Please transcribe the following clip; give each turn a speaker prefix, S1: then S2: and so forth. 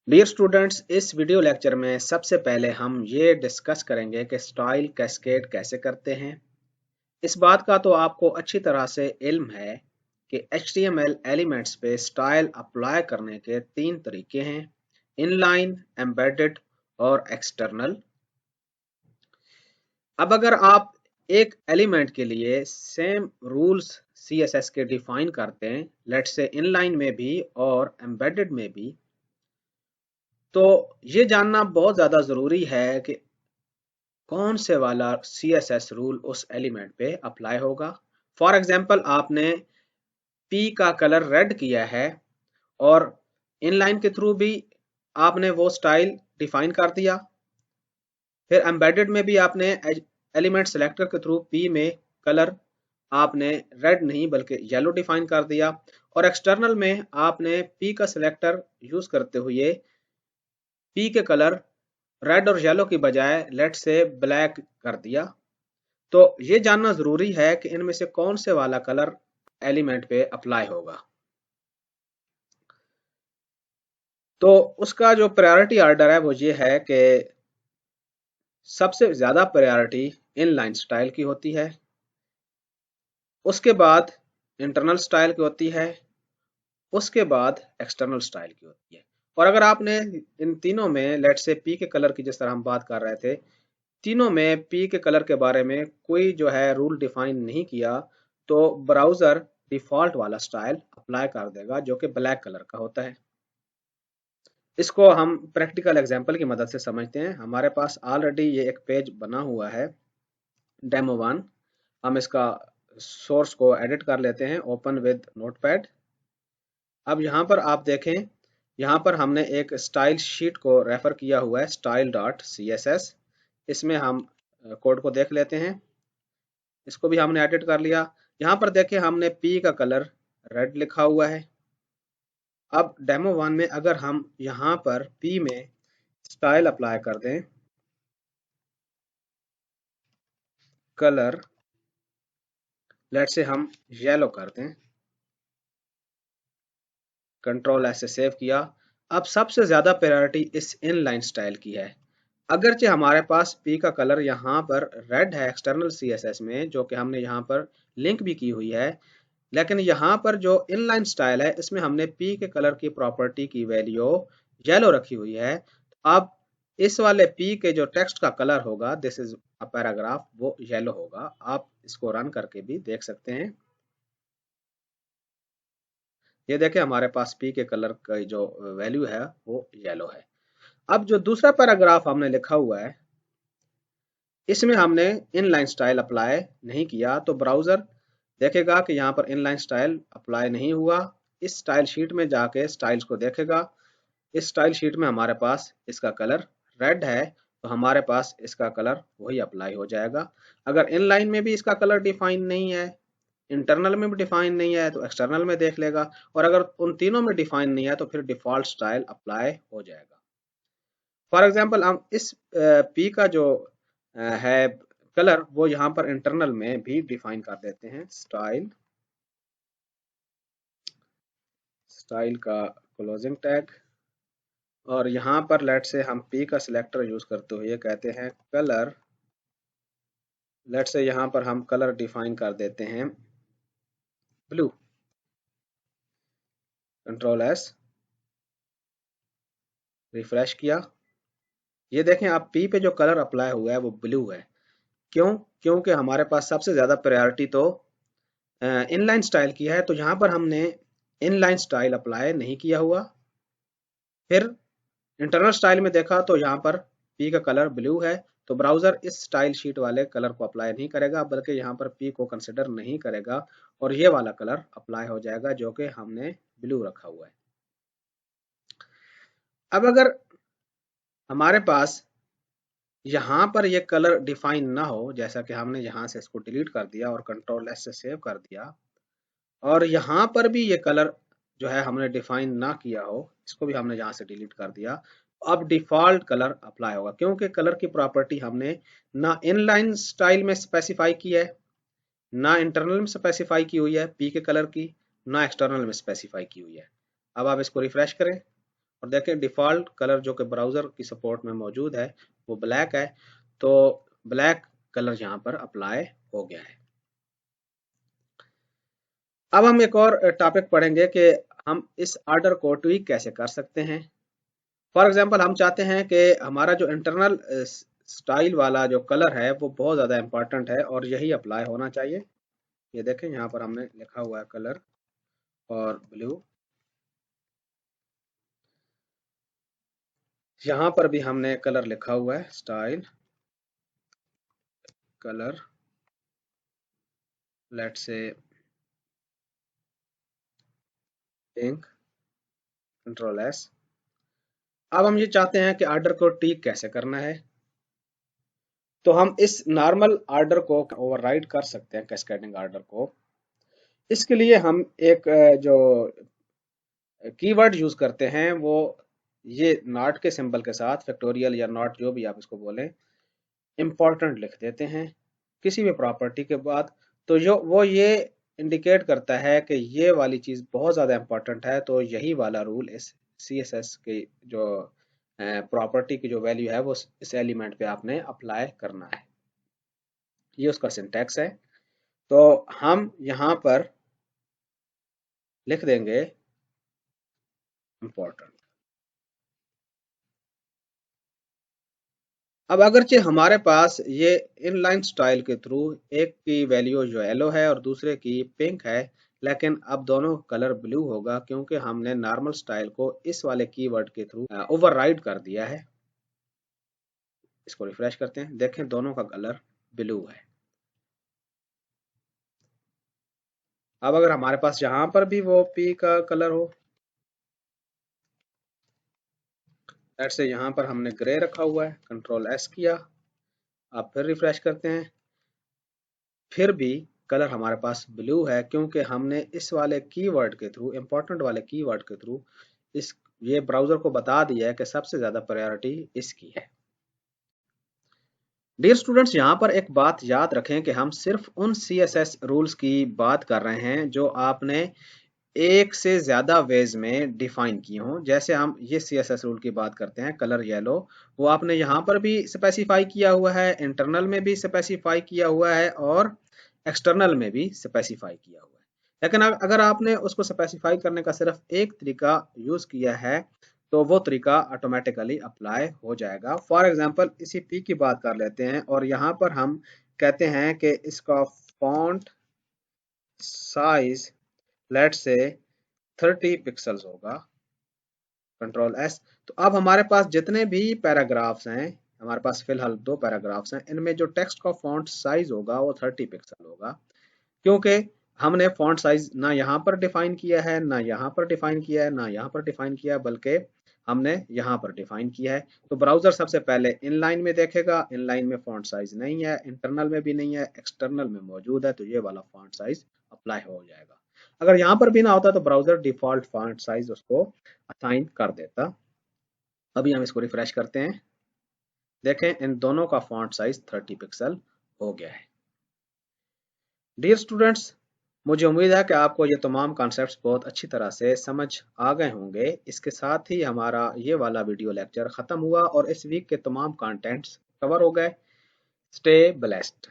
S1: Dear students, इस video lecture में सबसे पहले हम ये डिस्कस करेंगे कि स्टाइल कैस्केड कैसे करते हैं। इस बात का तो आपको अच्छी तरह से इल्म है कि HTML एलिमेंट्स पे स्टाइल अप्लाई करने के तीन तरीके हैं: इनलाइन, एम्बेडेड और एक्सटर्नल। अब अगर आप एक एलिमेंट के लिए सेम रूल्स CSS के डिफाइन करते हैं, लेट्स से इनलाइन में भी और एम्बेडेड में भी, तो ये जानना बहुत ज़्यादा ज़रूरी है कि कौन से वाला CSS रूल उस एलिमेंट पे अप्लाई होगा। फॉर एग्जाम्पल, आपने P का कलर रेड किया है और इनलाइन के थ्रू भी आपने वो स्टाइल डिफाइन कर दिया। फिर एम्बेडेड में भी आपने एलिमेंट सेलेक्टर के थ्रू P में कलर आपने रेड नहीं बल्कि येलो डिफाइन कर दिया। और एक्सटर्नल में आपने P का सिलेक्टर यूज करते हुए P के कलर रेड और येलो की बजाय लेट से ब्लैक कर दिया। तो ये जानना जरूरी है कि इनमें से कौन से वाला कलर एलिमेंट पे अप्लाई होगा। तो उसका जो प्रायोरिटी ऑर्डर है वो ये है कि सबसे ज्यादा प्रायोरिटी इनलाइन स्टाइल की होती है, उसके बाद इंटरनल स्टाइल की होती है, उसके बाद एक्सटर्नल स्टाइल की होती है। और अगर आपने इन तीनों में लेट से पी के कलर की जिस तरह हम बात कर रहे थे, तीनों में पी के कलर के बारे में कोई जो है रूल डिफाइन नहीं किया, तो ब्राउजर डिफॉल्ट वाला स्टाइल अप्लाई कर देगा जो कि ब्लैक कलर का होता है। इसको हम प्रैक्टिकल एग्जांपल की मदद से समझते हैं। हमारे पास ऑलरेडी ये एक पेज बना हुआ है, डेमो वन। हम इसका सोर्स को एडिट कर लेते हैं, ओपन विद नोटपैड। अब यहाँ पर आप देखें, यहाँ पर हमने एक स्टाइल शीट को रेफर किया हुआ है, style.css। इसमें हम कोड को देख लेते हैं। इसको भी हमने एडिट कर लिया। यहाँ पर देखें, हमने P का कलर रेड लिखा हुआ है। अब डेमो वन में अगर हम यहाँ पर P में स्टाइल अप्लाई कर दें, कलर लेट से हम येलो कर दें, कंट्रोल एस से सेव किया। अब सबसे ज्यादा प्रायोरिटी इस इनलाइन स्टाइल की है। अगरचे हमारे पास P का कलर यहाँ पर रेड है एक्सटर्नल CSS में, जो कि हमने यहाँ पर लिंक भी की हुई है, लेकिन यहाँ पर जो इनलाइन स्टाइल है इसमें हमने P के कलर की प्रॉपर्टी की वैल्यू येलो रखी हुई है। अब इस वाले P के जो टेक्स्ट का कलर होगा, दिस इज अ पैराग्राफ, वो येलो होगा। आप इसको रन करके भी देख सकते हैं। ये देखें, हमारे पास P के कलर का जो वैल्यू है वो येलो है। अब जो दूसरा पैराग्राफ हमने लिखा हुआ है, इसमें हमने इनलाइन स्टाइल अप्लाई नहीं किया, तो ब्राउजर देखेगा कि यहाँ पर इनलाइन स्टाइल अप्लाई नहीं हुआ। इस स्टाइल शीट में जाके स्टाइल्स को देखेगा। इस स्टाइल शीट में हमारे पास इसका कलर रेड है, तो हमारे पास इसका कलर वही अप्लाई हो जाएगा। अगर इनलाइन में भी इसका कलर डिफाइन नहीं है, इंटरनल में भी डिफाइन नहीं है, तो एक्सटर्नल में देख लेगा। और अगर उन तीनों में डिफाइन नहीं है तो फिर डिफॉल्ट स्टाइल अप्लाई हो जाएगा। फॉर एग्जाम्पल, हम इस पी का जो है कलर, वो यहाँ पर इंटरनल में भी डिफाइन कर देते हैं, स्टाइल, स्टाइल का क्लोजिंग टैग। और यहाँ पर लेट से हम पी का सिलेक्टर यूज करते हुए कहते हैं कलर, लेट से यहाँ पर हम कलर डिफाइन कर देते हैं ब्लू, कंट्रोल एस, रिफ्रेश किया। ये देखें, आप पी पे जो कलर अप्लाई हुआ है वो ब्लू है। क्यों? क्योंकि हमारे पास सबसे ज्यादा प्रायोरिटी तो इनलाइन स्टाइल की है, तो यहाँ पर हमने इनलाइन स्टाइल अप्लाई नहीं किया हुआ। फिर इंटरनल स्टाइल में देखा तो यहाँ पर P का कलर ब्लू है, तो ब्राउजर इस स्टाइल शीट वाले कलर को अप्लाई नहीं करेगा, बल्कि यहाँ पर P को कंसिडर नहीं करेगा और ये वाला कलर अप्लाई हो जाएगा जो कि हमने ब्लू रखा हुआ है। अब अगर हमारे पास यहाँ पर ये कलर डिफाइन ना हो, जैसा कि हमने यहाँ से इसको डिलीट कर दिया और कंट्रोल एस से सेव कर दिया, और यहाँ पर भी ये कलर जो है हमने डिफाइन ना किया हो, इसको भी हमने यहाँ से डिलीट कर दिया, अब डिफॉल्ट कलर अप्लाई होगा, क्योंकि कलर की प्रॉपर्टी हमने ना इनलाइन स्टाइल में स्पेसिफाई की है, ना इंटरनल में स्पेसिफाई की हुई है P के कलर की, ना एक्सटर्नल में स्पेसिफाई की हुई है। अब आप इसको रिफ्रेश करें और देखें डिफ़ॉल्ट कलर जो कि ब्राउज़र की सपोर्ट में मौजूद है वो ब्लैक है, तो ब्लैक कलर यहाँ पर अप्लाई हो गया है। अब हम एक और टॉपिक पढ़ेंगे कि हम इस ऑर्डर को ट्वीक कैसे कर सकते हैं। फॉर एग्जांपल हम चाहते हैं कि हमारा जो इंटरनल स्टाइल वाला जो कलर है वो बहुत ज़्यादा इंपॉर्टेंट है और यही अप्लाई होना चाहिए। ये देखें यहाँ पर हमने लिखा हुआ है कलर और ब्लू, यहाँ पर भी हमने कलर लिखा हुआ है style colour, let's say pink, control S. अब हम ये चाहते हैं कि ऑर्डर को टिक कैसे करना है, तो हम इस नॉर्मल ऑर्डर को ओवरराइड कर सकते हैं, कैस्केडिंग ऑर्डर को। इसके लिए हम एक जो कीवर्ड यूज करते हैं वो ये नॉट के सिंबल के साथ, फैक्टोरियल या नॉट जो भी आप इसको बोलें, इम्पोर्टेंट लिख देते हैं किसी भी प्रॉपर्टी के बाद। तो जो वो ये इंडिकेट करता है कि ये वाली चीज़ बहुत ज़्यादा इंपॉर्टेंट है, तो यही वाला रूल इस CSS की जो प्रॉपर्टी की जो वैल्यू है वो इस एलिमेंट पे आपने अप्लाई करना है। ये उसका सिंटैक्स है। तो हम यहाँ पर लिख देंगे इम्पोर्टेंट। अब अगरचे हमारे पास ये इनलाइन स्टाइल के थ्रू एक की वैल्यू जो येलो है और दूसरे की पिंक है, लेकिन अब दोनों कलर ब्लू होगा क्योंकि हमने नॉर्मल स्टाइल को इस वाले कीवर्ड के थ्रू ओवरराइड कर दिया है। इसको रिफ्रेश करते हैं, देखें दोनों का कलर ब्लू है। अब अगर हमारे पास यहाँ पर भी वो पी का कलर हो, ऐसे यहाँ पर हमने ग्रे रखा हुआ है, कंट्रोल एस किया, आप फिर रिफ्रेश करते हैं, फिर भी कलर हमारे पास ब्लू है क्योंकि हमने इस वाले कीवर्ड के थ्रू, इंपॉर्टेंट वाले कीवर्ड के थ्रू इस ये ब्राउजर को बता दिया है कि सबसे ज्यादा प्रायोरिटी इसकी है। डियर स्टूडेंट्स, यहाँ पर एक बात याद रखें कि हम सिर्फ उन CSS रूल्स की बात कर रहे हैं जो आपने एक से ज्यादा वेज में डिफाइन किए हों। जैसे हम ये CSS रूल की बात करते हैं, कलर येलो, वो आपने यहाँ पर भी स्पेसिफाई किया हुआ है, इंटरनल में भी स्पेसिफाई किया हुआ है और एक्सटर्नल में भी स्पेसिफाई किया हुआ है। लेकिन अगर आपने उसको स्पेसिफाई करने का सिर्फ एक तरीका यूज किया है तो वो तरीका ऑटोमेटिकली अप्लाई हो जाएगा। फॉर एग्जांपल इसी पी की बात कर लेते हैं और यहाँ पर हम कहते हैं कि इसका फॉन्ट साइज लेट से 30 पिक्सल्स होगा, कंट्रोल एस। तो अब हमारे पास जितने भी पैराग्राफ्स हैं, हमारे पास फिलहाल 2 पैराग्राफ्स हैं, इनमें जो टेक्स्ट का फॉन्ट साइज होगा वो 30 पिक्सल होगा क्योंकि हमने फॉन्ट साइज ना यहाँ पर डिफाइन किया है, ना यहाँ पर डिफाइन किया है, ना यहाँ पर डिफाइन किया है, बल्कि हमने यहाँ पर डिफाइन किया है। तो ब्राउजर सबसे पहले इनलाइन में देखेगा, इनलाइन में फॉन्ट साइज नहीं है, इंटरनल में भी नहीं है, एक्सटर्नल में मौजूद है, तो ये वाला फॉन्ट साइज अप्लाई हो जाएगा। अगर यहाँ पर भी ना होता तो ब्राउजर डिफॉल्ट फॉन्ट साइज उसको असाइन कर देता। अभी हम इसको रिफ्रेश करते हैं, देखें इन दोनों का फॉन्ट साइज 30 पिक्सल हो गया है। डियर स्टूडेंट्स, मुझे उम्मीद है कि आपको ये तमाम कॉन्सेप्ट्स बहुत अच्छी तरह से समझ आ गए होंगे। इसके साथ ही हमारा ये वाला वीडियो लेक्चर ख़त्म हुआ और इस वीक के तमाम कंटेंट्स कवर हो गए। Stay blessed.